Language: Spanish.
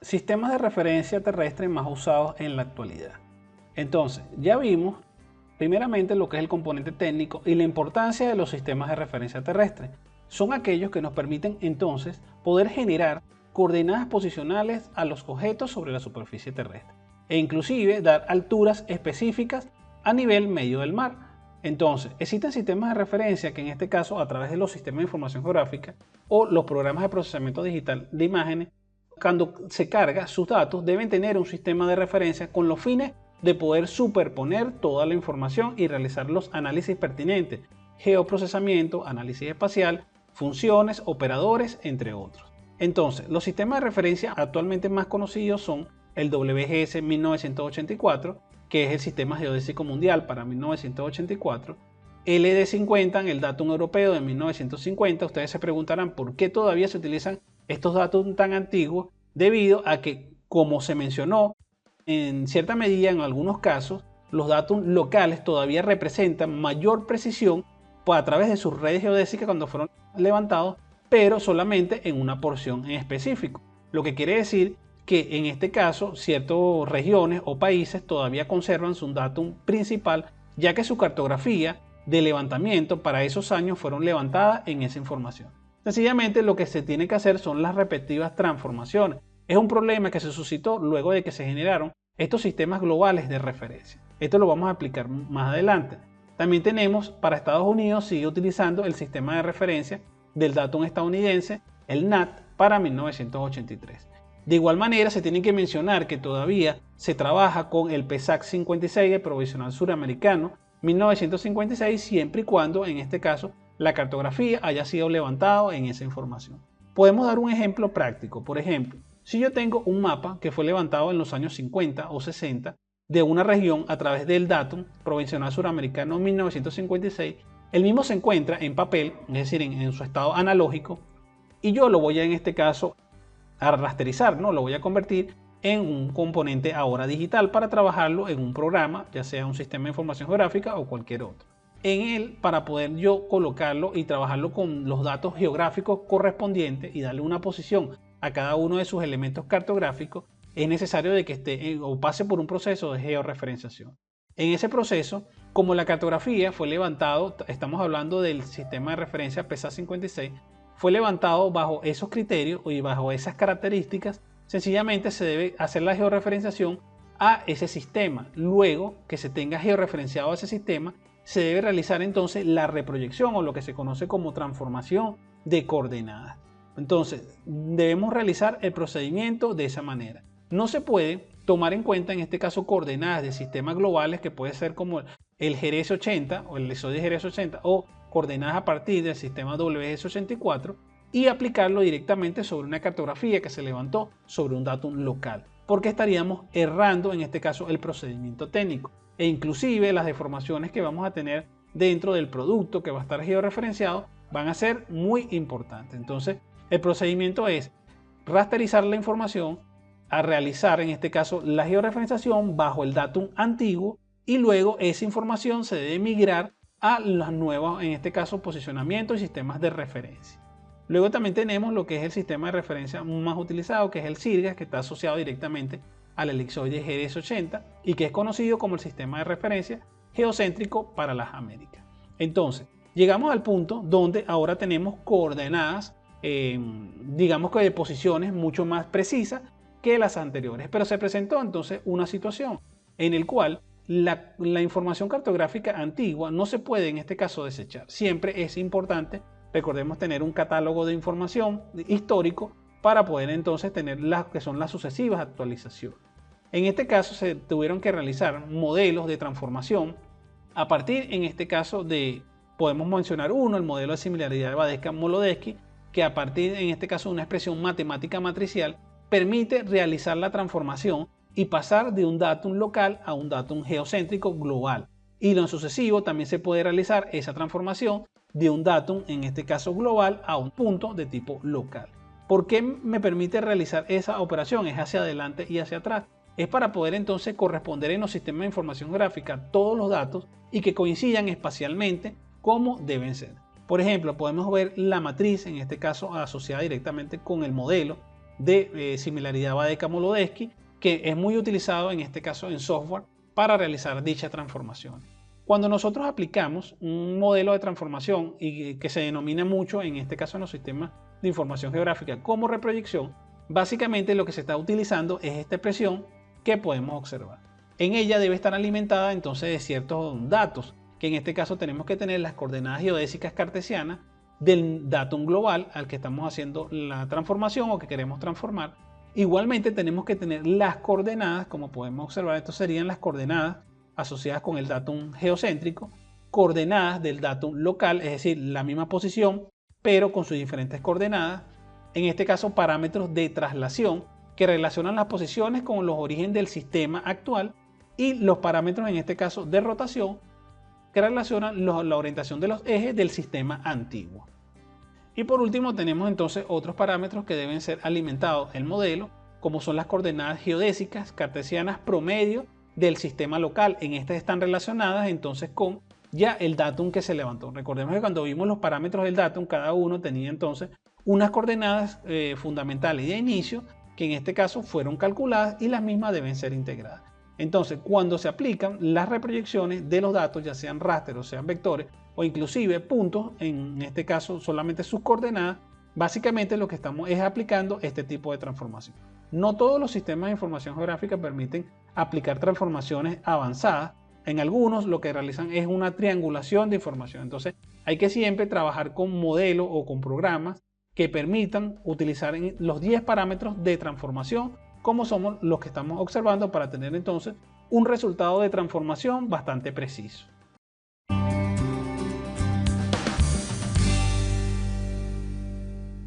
sistemas de referencia terrestre más usados en la actualidad. Entonces, ya vimos primeramente lo que es el componente técnico y la importancia de los sistemas de referencia terrestre. Son aquellos que nos permiten entonces poder generar coordenadas posicionales a los objetos sobre la superficie terrestre e inclusive dar alturas específicas a nivel medio del mar. Entonces, existen sistemas de referencia que en este caso a través de los sistemas de información geográfica o los programas de procesamiento digital de imágenes, cuando se carga sus datos deben tener un sistema de referencia con los fines de poder superponer toda la información y realizar los análisis pertinentes, geoprocesamiento, análisis espacial, funciones, operadores, entre otros. Entonces, los sistemas de referencia actualmente más conocidos son el WGS 1984, que es el Sistema Geodésico Mundial para 1984, LD50, el Datum Europeo de 1950. Ustedes se preguntarán por qué todavía se utilizan estos datos tan antiguos, debido a que, como se mencionó, en cierta medida, en algunos casos, los datos locales todavía representan mayor precisión a través de sus redes geodésicas cuando fueron levantados, pero solamente en una porción en específico. Lo que quiere decir que en este caso ciertas regiones o países todavía conservan su datum principal, ya que su cartografía de levantamiento para esos años fueron levantadas en esa información. Sencillamente lo que se tiene que hacer son las respectivas transformaciones. Es un problema que se suscitó luego de que se generaron estos sistemas globales de referencia. Esto lo vamos a explicar más adelante. También tenemos para Estados Unidos, sigue utilizando el sistema de referencia del datum estadounidense, el NAT, para 1983. De igual manera, se tiene que mencionar que todavía se trabaja con el PESAC 56, el Provisional Suramericano, 1956, siempre y cuando, en este caso, la cartografía haya sido levantada en esa información. Podemos dar un ejemplo práctico. Por ejemplo, si yo tengo un mapa que fue levantado en los años 50 o 60 de una región a través del datum Provisional Suramericano 1956, el mismo se encuentra en papel, es decir, en su estado analógico, y yo lo voy a, en este caso, a rasterizar, ¿no? Lo voy a convertir en un componente ahora digital para trabajarlo en un programa, ya sea un sistema de información geográfica o cualquier otro. En él, para poder yo colocarlo y trabajarlo con los datos geográficos correspondientes y darle una posición a cada uno de sus elementos cartográficos, es necesario de que esté o pase por un proceso de georreferenciación. En ese proceso, como la cartografía fue levantado, estamos hablando del sistema de referencia PESA 56, fue levantado bajo esos criterios y bajo esas características, sencillamente se debe hacer la georreferenciación a ese sistema. Luego que se tenga georreferenciado a ese sistema, se debe realizar entonces la reproyección o lo que se conoce como transformación de coordenadas. Entonces, debemos realizar el procedimiento de esa manera. No se puede tomar en cuenta en este caso coordenadas de sistemas globales que puede ser como el GRS80 o el ESODI GRS80 o coordenadas a partir del sistema WGS84 y aplicarlo directamente sobre una cartografía que se levantó sobre un datum local, porque estaríamos errando en este caso el procedimiento técnico e inclusive las deformaciones que vamos a tener dentro del producto que va a estar georreferenciado van a ser muy importantes. Entonces, el procedimiento es rasterizar la información, a realizar en este caso la georreferenciación bajo el datum antiguo y luego esa información se debe migrar a las nuevas, en este caso, posicionamientos y sistemas de referencia. Luego también tenemos lo que es el sistema de referencia más utilizado, que es el SIRGAS, que está asociado directamente al elipsoide GRS80 y que es conocido como el sistema de referencia geocéntrico para las Américas. Entonces, llegamos al punto donde ahora tenemos coordenadas, digamos que de posiciones mucho más precisas que las anteriores, pero se presentó entonces una situación en la cual la información cartográfica antigua no se puede en este caso desechar. Siempre es importante, recordemos, tener un catálogo de información histórico para poder entonces tener las que son las sucesivas actualizaciones. En este caso se tuvieron que realizar modelos de transformación a partir, en este caso, podemos mencionar uno, el modelo de similaridad de Badesca-Molodesky, que a partir, en este caso, de una expresión matemática matricial, permite realizar la transformación y pasar de un datum local a un datum geocéntrico global. Y lo sucesivo también se puede realizar esa transformación de un datum, en este caso global, a un punto de tipo local. ¿Por qué me permite realizar esa operación? Es hacia adelante y hacia atrás. Es para poder entonces corresponder en los sistemas de información gráfica todos los datos y que coincidan espacialmente como deben ser. Por ejemplo, podemos ver la matriz, en este caso asociada directamente con el modelo de similaridad Vadeca-Molodetsky, que es muy utilizado en este caso en software para realizar dicha transformación. Cuando nosotros aplicamos un modelo de transformación y que se denomina mucho, en este caso en los sistemas de información geográfica, como reproyección, básicamente lo que se está utilizando es esta expresión que podemos observar. En ella debe estar alimentada entonces de ciertos datos, que en este caso tenemos que tener las coordenadas geodésicas cartesianas del datum global al que estamos haciendo la transformación o que queremos transformar. Igualmente tenemos que tener las coordenadas, como podemos observar, esto serían las coordenadas asociadas con el datum geocéntrico, coordenadas del datum local, es decir, la misma posición, pero con sus diferentes coordenadas. En este caso, parámetros de traslación que relacionan las posiciones con los orígenes del sistema actual y los parámetros, en este caso, de rotación que relacionan la orientación de los ejes del sistema antiguo. Y por último tenemos entonces otros parámetros que deben ser alimentados el modelo, como son las coordenadas geodésicas cartesianas promedio del sistema local. En estas están relacionadas entonces con ya el datum que se levantó. Recordemos que cuando vimos los parámetros del datum, cada uno tenía entonces unas coordenadas fundamentales de inicio, que en este caso fueron calculadas y las mismas deben ser integradas. Entonces, cuando se aplican las reproyecciones de los datos, ya sean raster o sean vectores, o inclusive puntos, en este caso solamente sus coordenadas, básicamente lo que estamos es aplicando este tipo de transformación. No todos los sistemas de información geográfica permiten aplicar transformaciones avanzadas. En algunos lo que realizan es una triangulación de información. Entonces hay que siempre trabajar con modelos o con programas que permitan utilizar los 10 parámetros de transformación como somos los que estamos observando para tener entonces un resultado de transformación bastante preciso.